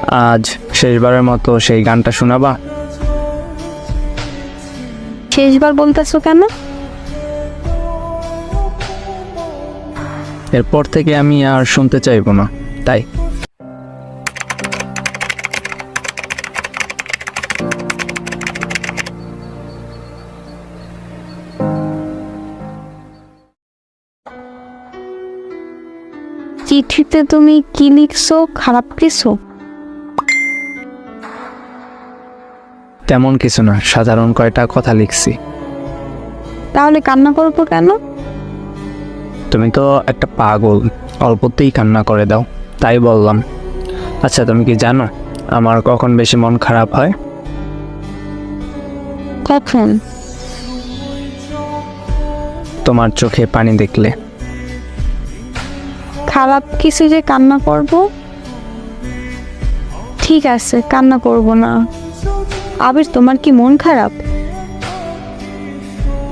আজ শেষবারের মতো সেই গানটা শোনাবা? শেষবার বলতেছো কেন? এরপর থেকে আমি আর শুনতে চাইবো না, তাই। চিঠিতে তুমি কি লিখছো? খারাপ কিছু? তেমন কিছু না, সাধারণ কয়টা কথা লিখছি। তাহলে কান্না করবো কেন? তুমি তো একটা পাগল, অল্পতেই কান্না করে দাও, তাই বললাম। আচ্ছা, তুমি কি জানো আমার কখন বেশি মন খারাপ হয়? কখন? তোমার চোখে পানি দেখলে। খারাপ কিছু যে কান্না করব? ঠিক আছে, কান্না করব না। আবির, তোমার কি মন খারাপ?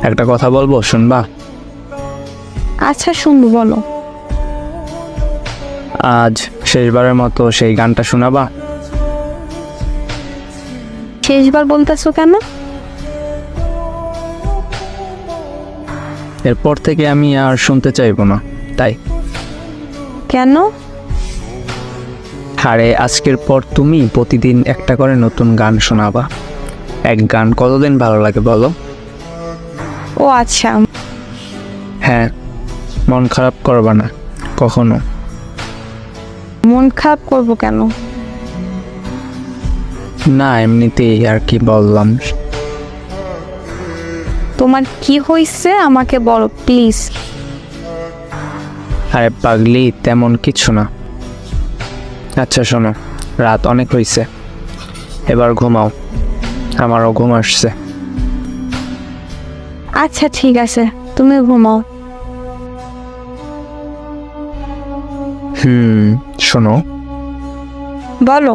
একটা কথা বলবো, শুনবা? আচ্ছা, শুনবো, বলো। আজ শেষবারের মতো সেই গানটা শোনাবা? শেষবার বলতেছো কেন? এরপর থেকে আমি আর শুনতে চাইবো না, তাই। কেন? আরে আজকের পর তুমি প্রতিদিন একটা করে নতুন গান শোনাবা। এক গান কতদিন ভালো লাগে বলো? ও আচ্ছা। হ্যাঁ, মন খারাপ করবা না কখনো। মন খারাপ করব কেন? না, এমনিতেই আর কি বললাম। তোমার কি হয়েছে আমাকে বলো প্লিজ। আরে পাগলি, তেমন কিছু না। আচ্ছা শোনো, রাত অনেক হয়েছে, এবার ঘুমাও, আমারও ঘুম আসছে। আচ্ছা ঠিক আছে, তুমি ঘুমাও। শোনো, বলো।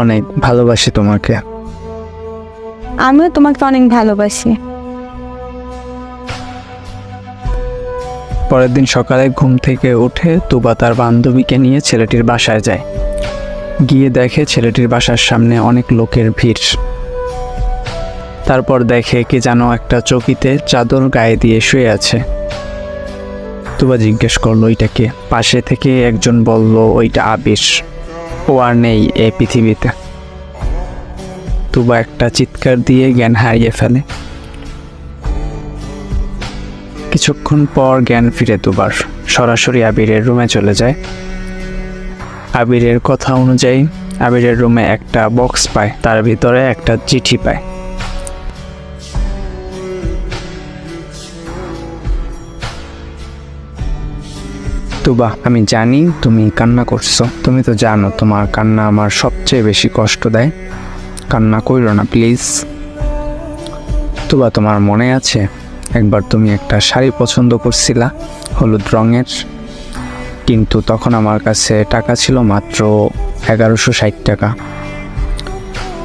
অনেক ভালোবাসি তোমাকে। আমিও তোমাকে অনেক ভালোবাসি। পরের দিন সকালে ঘুম থেকে উঠে তুবা তার বান্ধবীকে নিয়ে ছেলেটির বাসায় যায়। গিয়ে দেখে ছেলেটির বাসার সামনে অনেক লোকের ভিড়। তারপর দেখে কি যেন একটা চৌকিতে চাদর গায়ে দিয়ে শুয়ে আছে। তুবা জিজ্ঞেস করলো ওইটা কে? পাশে থেকে একজন বলল ওইটা আবির, ও আর নেই এই পৃথিবীতে। তুবা একটা চিৎকার দিয়ে জ্ঞান হারিয়ে ফেলে। কিছুক্ষণ পর জ্ঞান ফিরে তুবার, সরাসরি আবিরের রুমে চলে যায়। আবিরের কথা অনুযায়ী আবিরের রুমে একটা বক্স পায়, তার ভিতরে একটা চিঠি পায়। তুবা, আমি জানি তুমি কান্না করছো। তুমি তো জানো তোমার কান্না আমার সবচেয়ে বেশি কষ্ট দেয়। কান্না কইরো না প্লিজ। তুবা, তোমার মনে আছে একবার তুমি একটা শাড়ি পছন্দ করছিলা হলুদ রঙের, কিন্তু তখন আমার কাছে টাকা ছিল মাত্র 1160 টাকা।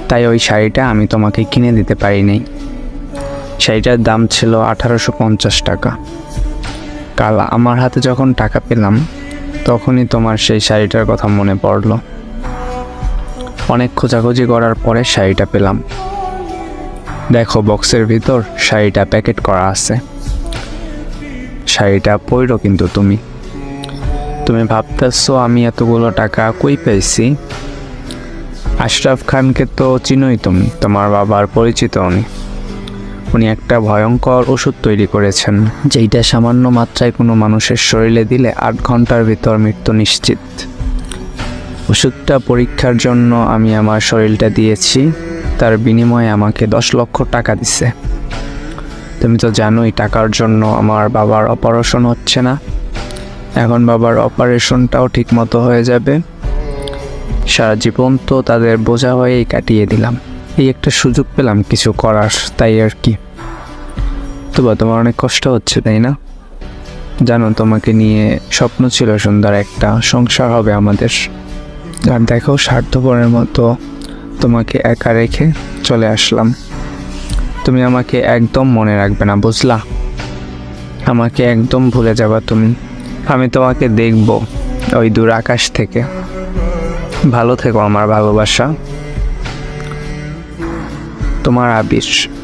তাই ওই শাড়িটা আমি তোমাকে কিনে দিতে পারি নাই। শাড়িটার দাম ছিল 1850 টাকা। কাল আমার হাতে যখন টাকা পেলাম তখনই তোমার সেই শাড়িটার কথা মনে পড়লো। অনেক খোঁজাখুঁজি করার পরে শাড়িটা পেলাম। দেখো বক্সের ভিতর শাড়িটা প্যাকেট করা আছে। শাড়িটা পইরো কিন্তু তুমি। তুমি ভাবতেছো আমি এতগুলো টাকা কই পেয়েছি? আশরাফ খানকে তো চিনোই তুমি, তোমার বাবার পরিচিত উনি। উনি একটা ভয়ঙ্কর ওষুধ তৈরি করেছেন, যেইটা সামান্য মাত্রায় কোনো মানুষের শরীরে দিলে 8 ঘন্টার ভিতর মৃত্যু নিশ্চিত। ওষুধটা পরীক্ষার জন্য আমি আমার শরীরটা দিয়েছি, তার বিনিময়ে আমাকে 10 লক্ষ টাকা দিছে। তুমি তো জানোই টাকার জন্য আমার বাবার অপারেশন হচ্ছে না। এখন বাবার অপারেশনটাও ঠিক মতো হয়ে যাবে। সারা জীবন তো তাদের বোঝা হয়েই কাটিয়ে দিলাম। এই একটা সুযোগ পেলাম কিছু করার, তাই আর কি। তবু তোমার অনেক কষ্ট হচ্ছে তাই না? জানো তোমাকে নিয়ে স্বপ্ন ছিল সুন্দর একটা সংসার হবে আমাদের। আর দেখো স্বার্থপরের মতো তোমাকে একা রেখে চলে আসলাম। তুমি আমাকে একদম মনে রাখবে না, বুঝলা? আমাকে একদম ভুলে যাবা তুমি। আমি তোমাকে দেখব, ওই দূর আকাশ থেকে। ভালো থেকো আমার ভালোবাসা। তোমার আবির।